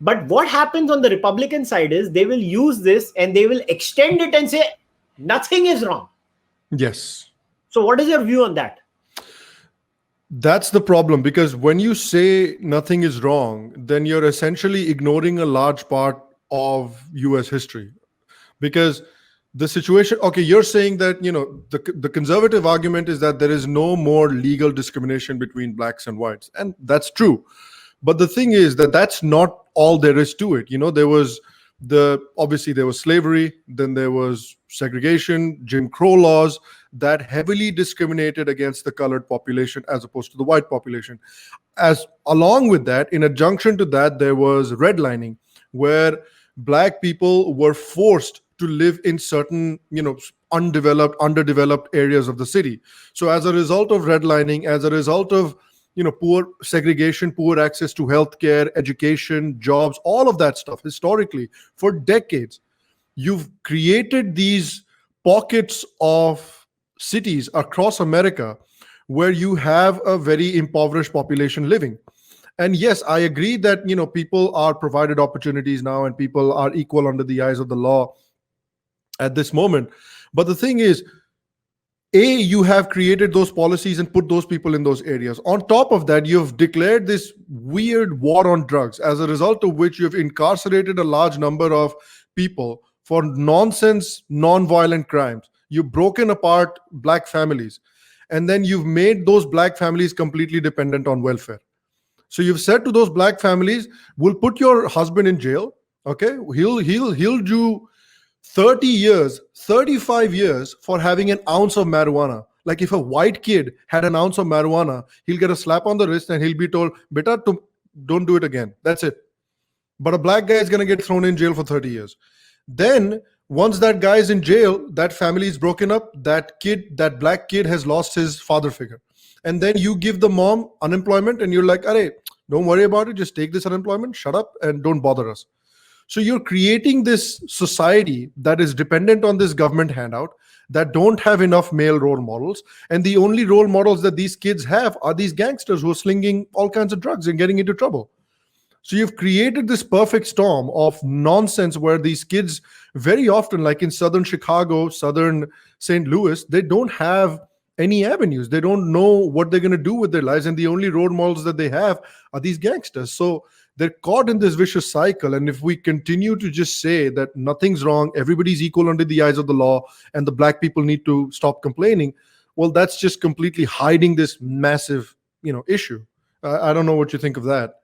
But what happens on the Republican side is they will use this and they will extend it and say nothing is wrong. Yes. So what is your view on that? That's the problem, because when you say nothing is wrong, then you're essentially ignoring a large part of US history. Because the situation, okay, you're saying that, the conservative argument is that there is no more legal discrimination between blacks and whites. And that's true. But the thing is that that's not all there is to it. Obviously there was slavery, then there was segregation, Jim Crow laws that heavily discriminated against the colored population as opposed to the white population. As along with that, in adjunction to that, there was redlining, where black people were forced to live in certain, underdeveloped areas of the city. So as a result of redlining, as a result of poor segregation, poor access to healthcare, education, jobs, all of that stuff, historically, for decades, you've created these pockets of cities across America where you have a very impoverished population living. And yes, I agree that, people are provided opportunities now and people are equal under the eyes of the law at this moment. But the thing is, you have created those policies and put those people in those areas. On top of that, you've declared this weird war on drugs, as a result of which you've incarcerated a large number of people for nonsense, non-violent crimes. You've broken apart black families, and then you've made those black families completely dependent on welfare. So you've said to those black families, we'll put your husband in jail. Okay, he'll do 30 years, 35 years for having an ounce of marijuana. Like if a white kid had an ounce of marijuana, he'll get a slap on the wrist and he'll be told, beta, don't do it again. That's it. But a black guy is going to get thrown in jail for 30 years. Then once that guy is in jail, that family is broken up. That black kid has lost his father figure. And then you give the mom unemployment and you're like, "Arey, don't worry about it. Just take this unemployment, shut up and don't bother us." So you're creating this society that is dependent on this government handout, that don't have enough male role models. And the only role models that these kids have are these gangsters who are slinging all kinds of drugs and getting into trouble. So you've created this perfect storm of nonsense where these kids very often, like in southern Chicago, southern St. Louis, they don't have any avenues. They don't know what they're going to do with their lives. And the only role models that they have are these gangsters. So they're caught in this vicious cycle. And if we continue to just say that nothing's wrong, everybody's equal under the eyes of the law, and the black people need to stop complaining, well, that's just completely hiding this massive, issue. I don't know what you think of that.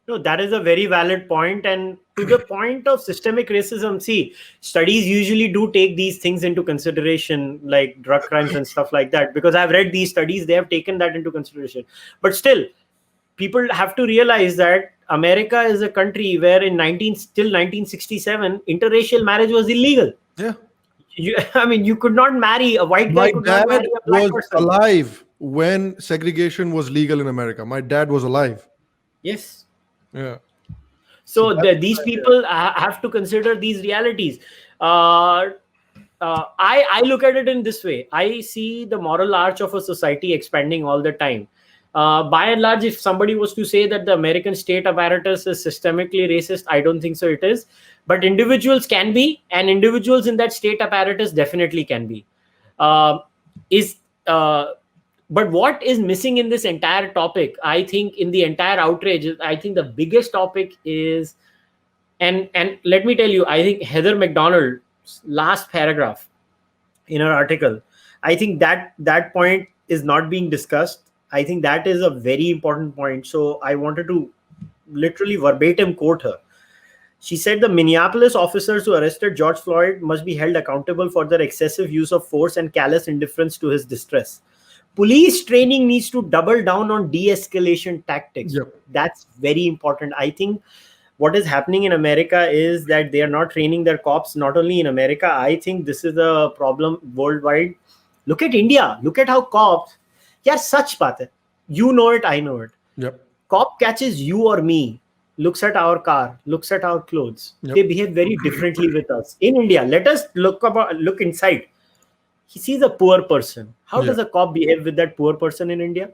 No, that is a very valid point. And to the point of systemic racism, see, studies usually do take these things into consideration, like drug crimes and stuff like that, because I've read these studies, they have taken that into consideration. But still, people have to realize that America is a country where till 1967, interracial marriage was illegal. Yeah. You could not marry a white guy. My dad was alive when segregation was legal in America. My dad was alive. Yes. Yeah. So these people have to consider these realities. I look at it in this way. I see the moral arch of a society expanding all the time. By and large, if somebody was to say that the American state apparatus is systemically racist, I don't think so it is. But individuals can be, and individuals in that state apparatus definitely can be. But what is missing in this entire topic, I think, in the entire outrage, I think the biggest topic is, and let me tell you, I think Heather McDonald's last paragraph in her article, I think that point is not being discussed. I think that is a very important point. So I wanted to literally verbatim quote her. She said, the Minneapolis officers who arrested George Floyd must be held accountable for their excessive use of force and callous indifference to his distress. Police training needs to double down on de-escalation tactics. Yep. That's very important. I think what is happening in America is that they are not training their cops, not only in America. I think this is a problem worldwide. Look at India. Look at how cops, such baat hai. You know it, I know it. Yep. Cop catches you or me, looks at our car, looks at our clothes. Yep. They behave very differently with us. In India, let us look inside. He sees a poor person. How does a cop behave with that poor person in India?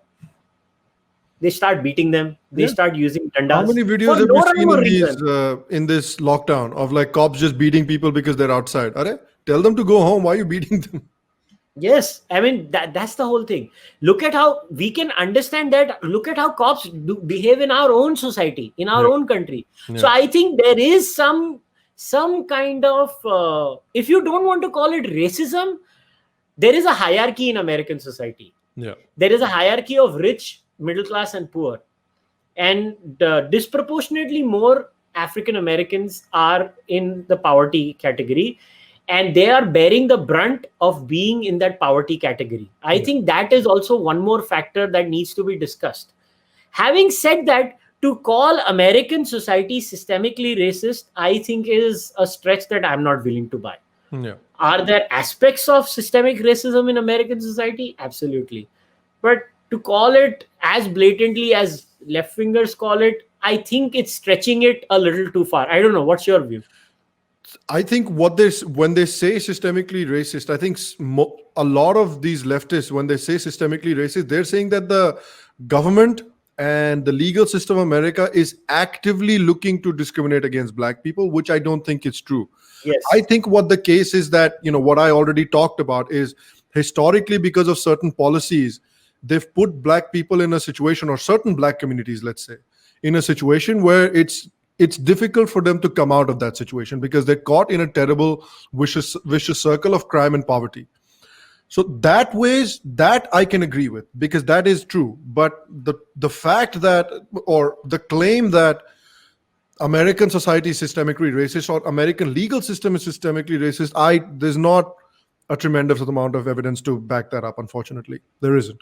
They start beating them. They Yeah. start using How dandas many for videos have no you rhyme seen or in these reason. in this lockdown of like cops just beating people because they're outside? Are tell them to go home. Why are you beating them? Yes, I mean that's the whole thing. Look at how we can understand that. Look at how cops do behave in our own society, in our Yeah, own country. So yeah, I think there is some kind of if you don't want to call it racism, there is a hierarchy in American society. yeah, There is a hierarchy of rich, middle class, and poor, and disproportionately more African Americans are in the poverty category, and they are bearing the brunt of being in that poverty category. I yeah, think that is also one more factor that needs to be discussed. Having said that, to call American society systemically racist, I think is a stretch that I'm not willing to buy. yeah. Are there aspects of systemic racism in American society? Absolutely. But to call it as blatantly as left wingers call it, I think it's stretching it a little too far. I don't know. What's your view? I think what they when they say systemically racist, I think a lot of these leftists, when they say systemically racist, they're saying that the government and the legal system of America is actively looking to discriminate against black people, which I don't think is true. I Yes. think what the case is that, what I already talked about is historically, because of certain policies, they've put black people in a situation, or certain black communities, let's say, in a situation where it's difficult for them to come out of that situation because they're caught in a terrible vicious circle of crime and poverty. So that I can agree with, because that is true. But the fact that, or the claim that American society is systemically racist or American legal system is systemically racist, there's not a tremendous amount of evidence to back that up. Unfortunately, there isn't.